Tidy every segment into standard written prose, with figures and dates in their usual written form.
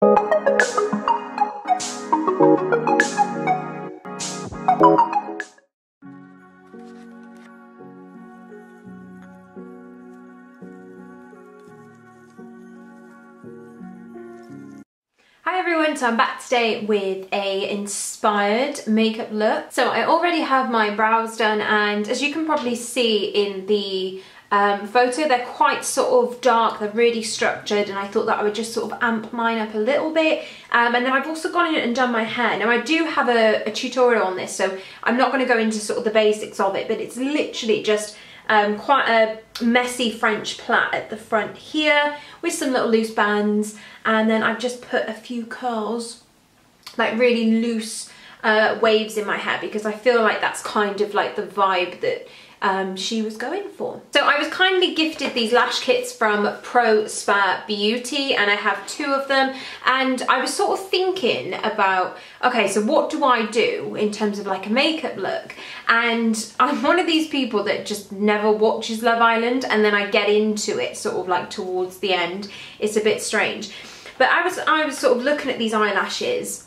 Hi everyone, so I'm back today with a inspired makeup look. So I already have my brows done, and as you can probably see in the photo, they're quite sort of dark, they're really structured, and I thought that I would just sort of amp mine up a little bit. And then I've also gone in and done my hair. Now I do have a tutorial on this, so I'm not going to go into sort of the basics of it, but it's literally just quite a messy French plait at the front here with some little loose bands, and then I've just put a few curls, like really loose waves in my hair, because I feel like that's kind of like the vibe that she was going for. So I was kindly gifted these lash kits from Pro Spa Beauty, and I have 2 of them, and I was sort of thinking about, okay, so what do I do in terms of like a makeup look? And I'm one of these people that just never watches Love Island, and then I get into it sort of like towards the end. It's a bit strange. But I was sort of looking at these eyelashes,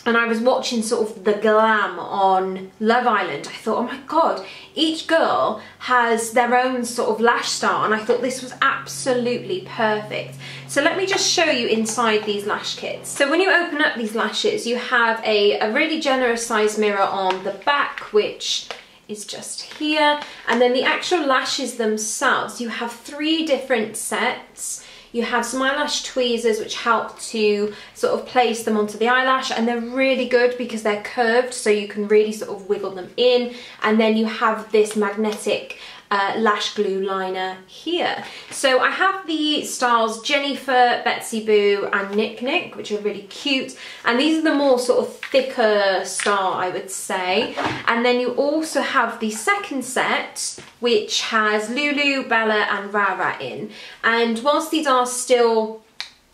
and I was watching sort of the Glam on Love Island. I thought, oh my god, each girl has their own sort of lash style, and I thought this was absolutely perfect. So let me just show you inside these lash kits. So when you open up these lashes, you have a really generous size mirror on the back, which is just here, and then the actual lashes themselves, you have 3 different sets. You have some eyelash tweezers which help to sort of place them onto the eyelash, and they're really good because they're curved, so you can really sort of wiggle them in. And then you have this magnetic lash glue liner here. So I have the styles Jennifer, Betsy Boo and Nick Nick, which are really cute, and these are the more sort of thicker style, I would say. And then you also have the second set, which has Lulu, Bella and Rara in, and whilst these are still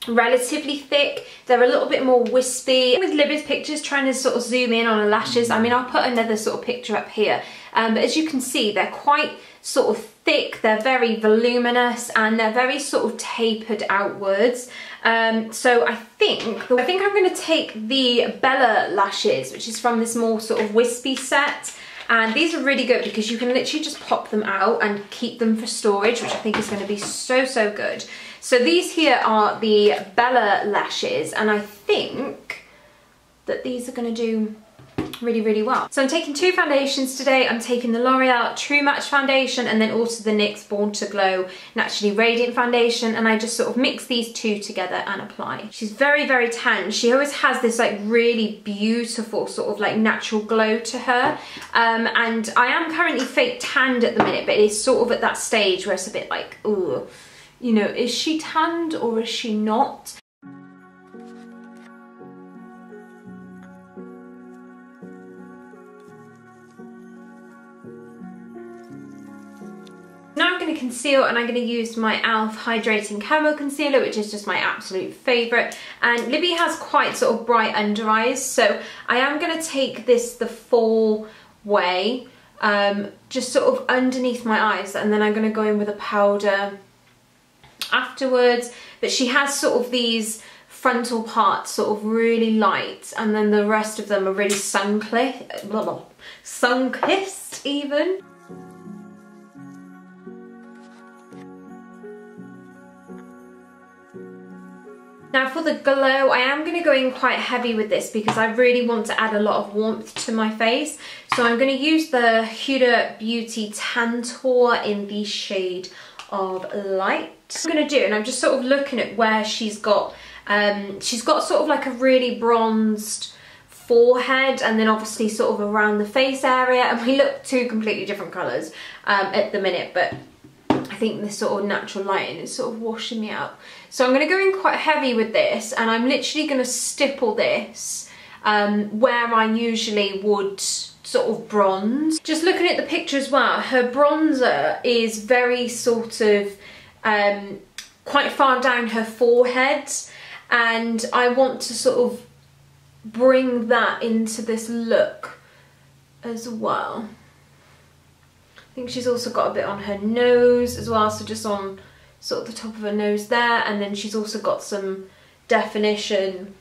relatively thick, they're a little bit more wispy. With Libby's pictures, trying to sort of zoom in on her lashes, I mean, I'll put another sort of picture up here, but as you can see, they're quite sort of thick, they're very voluminous, and they're very sort of tapered outwards. So I think I'm going to take the Bella lashes, which is from this more sort of wispy set. And these are really good because you can literally just pop them out and keep them for storage, which I think is going to be so, so good. So these here are the Bella lashes, and I think that these are going to do really, really well. So I'm taking 2 foundations today. I'm taking the L'Oreal True Match foundation, and then also the NYX Born to Glow Naturally Radiant foundation, and I just sort of mix these 2 together and apply. She's very, very tan. She always has this like really beautiful sort of like natural glow to her, and I am currently fake tanned at the minute, but it's sort of at that stage where it's a bit like, ooh, you know, is she tanned or is she not? Now I'm going to conceal, and I'm going to use my e.l.f. Hydrating Camo Concealer, which is just my absolute favourite. And Libby has quite sort of bright under eyes, so I am going to take this the full way, just sort of underneath my eyes, and then I'm going to go in with a powder afterwards. But she has sort of these frontal parts sort of really light, and then the rest of them are really sun-kissed even. Now for the glow, I am going to go in quite heavy with this because I really want to add a lot of warmth to my face. So I'm going to use the Huda Beauty Tantour in the shade of Light. What I'm going to do, and I'm just sort of looking at where she's got sort of like a really bronzed forehead, and then obviously sort of around the face area, and we look 2 completely different colours at the minute, but I think this sort of natural lighting is sort of washing me out. So I'm going to go in quite heavy with this, and I'm literally going to stipple this where I usually would sort of bronze. Just looking at the picture as well, her bronzer is very sort of quite far down her forehead, and I want to sort of bring that into this look as well. I think she's also got a bit on her nose as well, so just on sort of the top of her nose there, and then she's also got some definition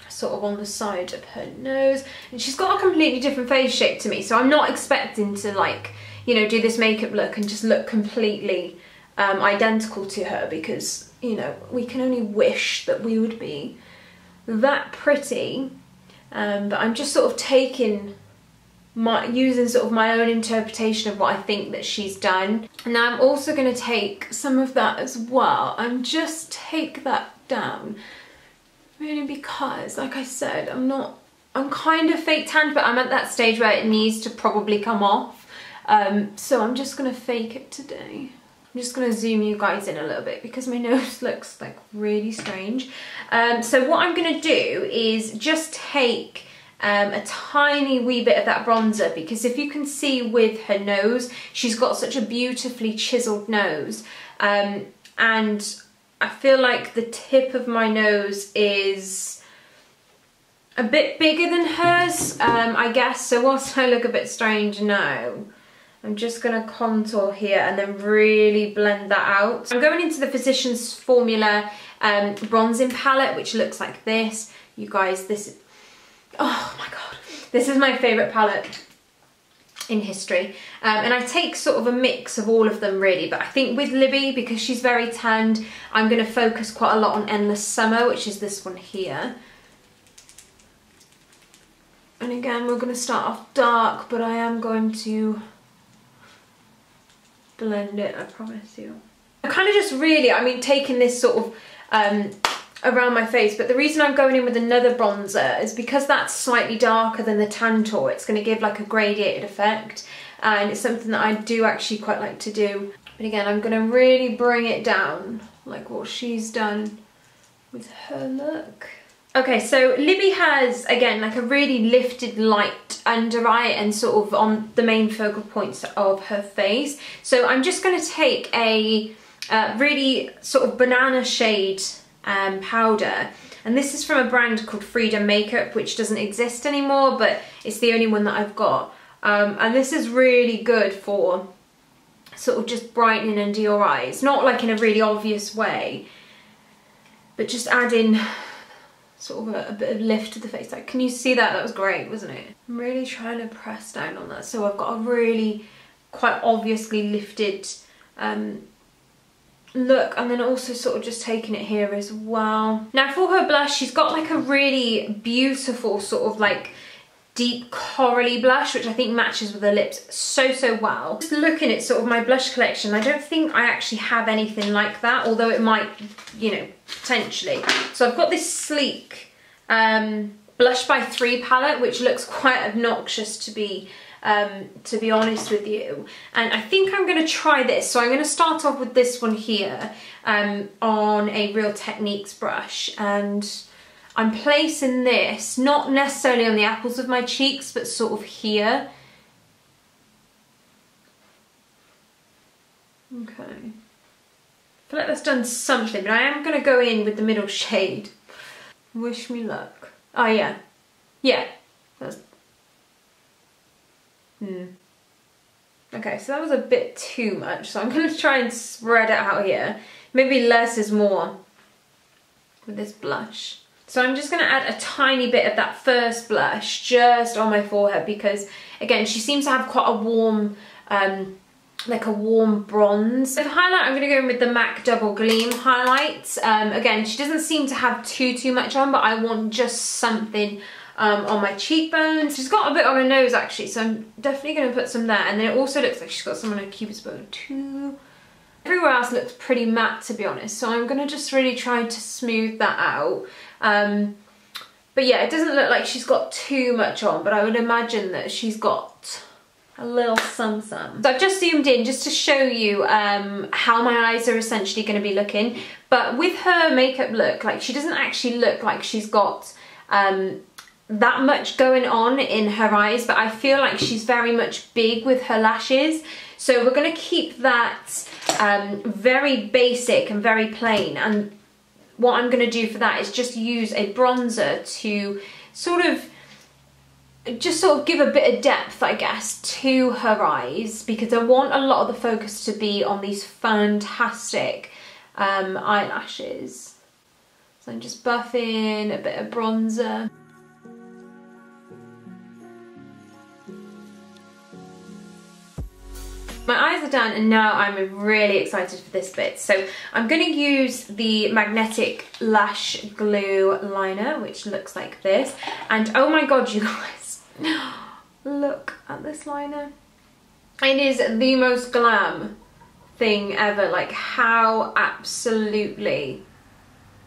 sort of on the side of her nose. And she's got a completely different face shape to me, so I'm not expecting to, like, you know, do this makeup look and just look completely identical to her, because, you know, we can only wish that we would be that pretty. But I'm just sort of using sort of my own interpretation of what I think that she's done. And now I'm also going to take some of that as well and just take that down, really, because, like I said, I'm kind of fake tanned, but I'm at that stage where it needs to probably come off. So I'm just going to fake it today. I'm just going to zoom you guys in a little bit because my nose looks like really strange. So what I'm going to do is just take a tiny wee bit of that bronzer, because if you can see with her nose, she's got such a beautifully chiseled nose, and I feel like the tip of my nose is a bit bigger than hers, I guess. So whilst I look a bit strange now, I'm just going to contour here and then really blend that out. I'm going into the Physicians Formula bronzing palette, which looks like this. You guys, this is, oh my god, this is my favourite palette in history. And I take sort of a mix of all of them, really, but I think with Libby, because she's very tanned, I'm going to focus quite a lot on Endless Summer, which is this one here. And again, we're going to start off dark, but I am going to blend it, I promise you. I kind of just really, I mean, taking this sort of around my face, but the reason I'm going in with another bronzer is because that's slightly darker than the Tantor. It's going to give like a gradiated effect, and it's something that I do actually quite like to do. But again, I'm going to really bring it down like what she's done with her look. Okay, so Libby has, again, like a really lifted light under eye and sort of on the main focal points of her face. So I'm just going to take a really sort of banana shade powder, and this is from a brand called Freedom Makeup, which doesn't exist anymore, but it's the only one that I've got. And this is really good for sort of just brightening under your eyes, not like in a really obvious way, but just adding sort of a bit of lift to the face. Like, can you see that? That was great, wasn't it? I'm really trying to press down on that, so I've got a really quite obviously lifted look, and then also sort of just taking it here as well. Now for her blush, she's got like a really beautiful sort of like deep corally blush, which I think matches with her lips so well. Just looking at sort of my blush collection, I don't think I actually have anything like that, although it might, you know, potentially. So I've got this sleek Blush by 3 palette, which looks quite obnoxious to be honest with you, and I think I'm going to try this. So I'm going to start off with this one here on a Real Techniques brush, and I'm placing this not necessarily on the apples of my cheeks, but sort of here. Okay, I feel like that's done something, but I am going to go in with the middle shade. Wish me luck. Oh yeah, that's okay, so that was a bit too much, so I'm going to try and spread it out here. Maybe less is more with this blush. So I'm just going to add a tiny bit of that first blush just on my forehead, because again, she seems to have quite a warm like a warm bronze. For the highlight, I'm going to go in with the MAC Double Gleam highlights. Again, she doesn't seem to have too much on, but I want just something on my cheekbones. She's got a bit on her nose actually, so I'm definitely going to put some there. And then it also looks like she's got some on her cupid's bow too. Everywhere else looks pretty matte, to be honest, so I'm going to just really try to smooth that out. But yeah, it doesn't look like she's got too much on, but I would imagine that she's got a little some. So I've just zoomed in just to show you how my eyes are essentially going to be looking. But with her makeup look, like, she doesn't actually look like she's got that much going on in her eyes, but I feel like she's very much big with her lashes. So we're going to keep that very basic and very plain, and what I'm going to do for that is just use a bronzer to sort of give a bit of depth, I guess, to her eyes, because I want a lot of the focus to be on these fantastic eyelashes. So I'm just buffing a bit of bronzer. My eyes are done and now I'm really excited for this bit. So I'm going to use the magnetic lash glue liner, which looks like this. And oh my god, you guys, look at this liner. It is the most glam thing ever. Like, how absolutely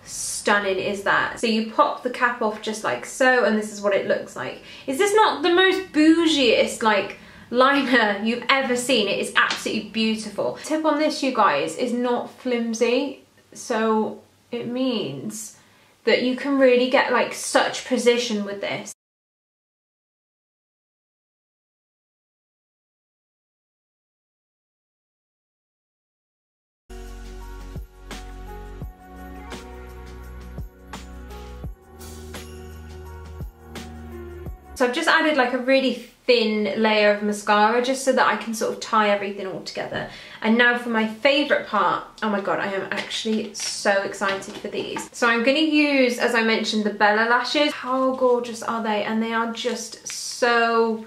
stunning is that? So you pop the cap off just like so, and this is what it looks like. Is this not the most bougiest like liner you've ever seen? It is absolutely beautiful. Tip on this, you guys, is not flimsy, so it means that you can really get like such precision with this. So I've just added like a really thin layer of mascara just so that I can sort of tie everything all together. And now for my favourite part. Oh my god, I am actually so excited for these. So I'm going to use, as I mentioned, the Bella lashes. How gorgeous are they? And they are just so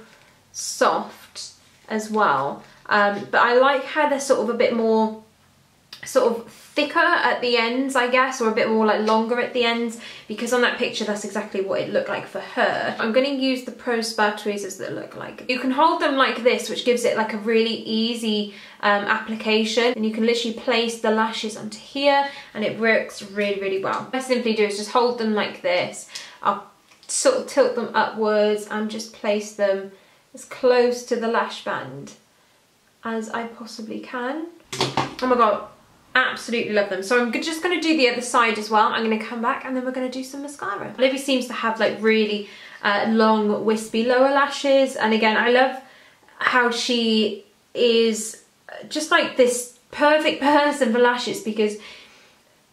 soft as well. But I like how they're sort of a bit more sort of thicker at the ends, I guess, or a bit more like longer at the ends, because on that picture that's exactly what it looked like for her. I'm going to use the Pro Spa tweezers that look like. You can hold them like this, which gives it like a really easy application, and you can literally place the lashes onto here and it works really well. What I simply do is just hold them like this. I'll sort of tilt them upwards and just place them as close to the lash band as I possibly can. Oh my god, absolutely love them. So I'm just going to do the other side as well. I'm going to come back and then we're going to do some mascara. Olivia seems to have like really long wispy lower lashes, and again I love how she is just like this perfect person for lashes, because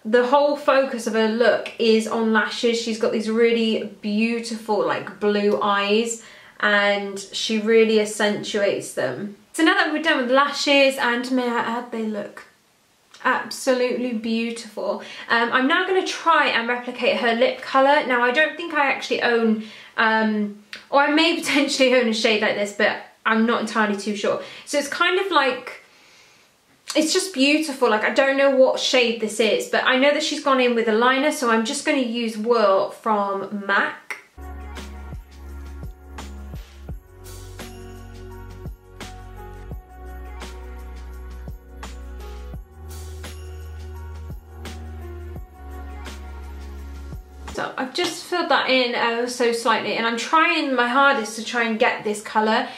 the whole focus of her look is on lashes. She's got these really beautiful like blue eyes and she really accentuates them. So now that we're done with lashes, and may I add, they look absolutely beautiful. I'm now going to try and replicate her lip colour. Now I don't think I actually own, or I may potentially own a shade like this, but I'm not entirely too sure. So it's kind of like, it's just beautiful. Like, I don't know what shade this is, but I know that she's gone in with a liner, so I'm just going to use Whirl from MAC. So I've just filled that in so slightly, and I'm trying my hardest to try and get this colour.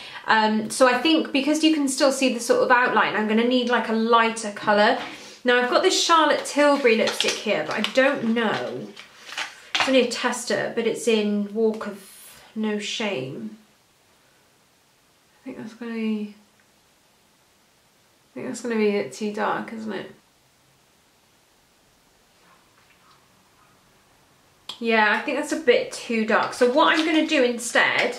So I think because you can still see the sort of outline, I'm going to need like a lighter colour. Now I've got this Charlotte Tilbury lipstick here, but I don't know. It's only a tester, but it's in Walk of No Shame. I think that's going to be a bit too dark, isn't it? Yeah, I think that's a bit too dark. So what I'm going to do instead,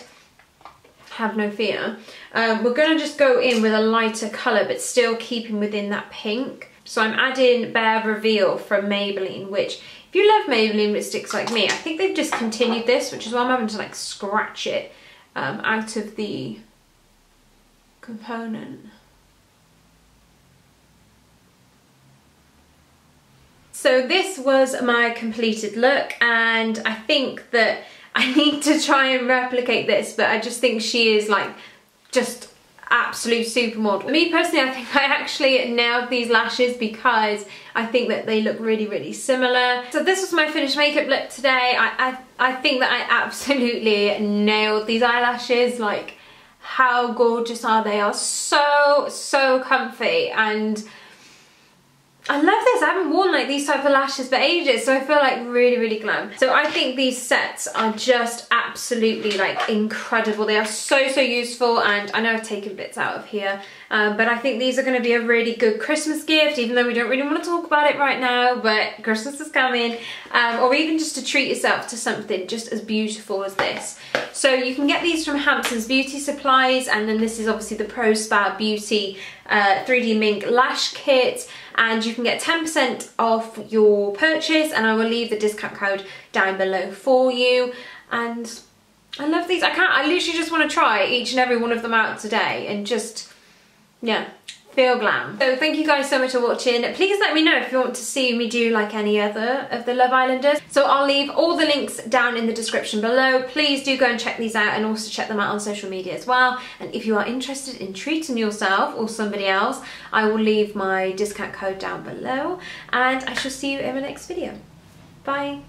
have no fear, we're going to just go in with a lighter colour but still keeping within that pink. So I'm adding Bare Reveal from Maybelline, which, if you love Maybelline lipsticks like me, I think they've discontinued this, which is why I'm having to like scratch it out of the component. So this was my completed look, and I think that I need to try and replicate this, but I just think she is like just absolute supermodel. Me personally, I think I actually nailed these lashes because I think that they look really similar. So this was my finished makeup look today. I think that I absolutely nailed these eyelashes. Like, how gorgeous are they? They are so comfy, and I love this. I haven't worn like these type of lashes for ages, so I feel like really glam. So I think these sets are just absolutely like incredible. They are so useful, and I know I've taken bits out of here, but I think these are going to be a really good Christmas gift, even though we don't really want to talk about it right now, but Christmas is coming, or even just to treat yourself to something just as beautiful as this. So you can get these from Hampton's Beauty Supplies, and then this is obviously the Pro Spa Beauty 3D Mink Lash Kit, and you can get 10% off your purchase, and I will leave the discount code down below for you. And I love these. I literally just want to try each and every one of them out today and just, yeah, feel glam. So thank you guys so much for watching. Please let me know if you want to see me do like any other of the Love Islanders. So I'll leave all the links down in the description below. Please do go and check these out, and also check them out on social media as well. And if you are interested in treating yourself or somebody else, I will leave my discount code down below, and I shall see you in my next video. Bye.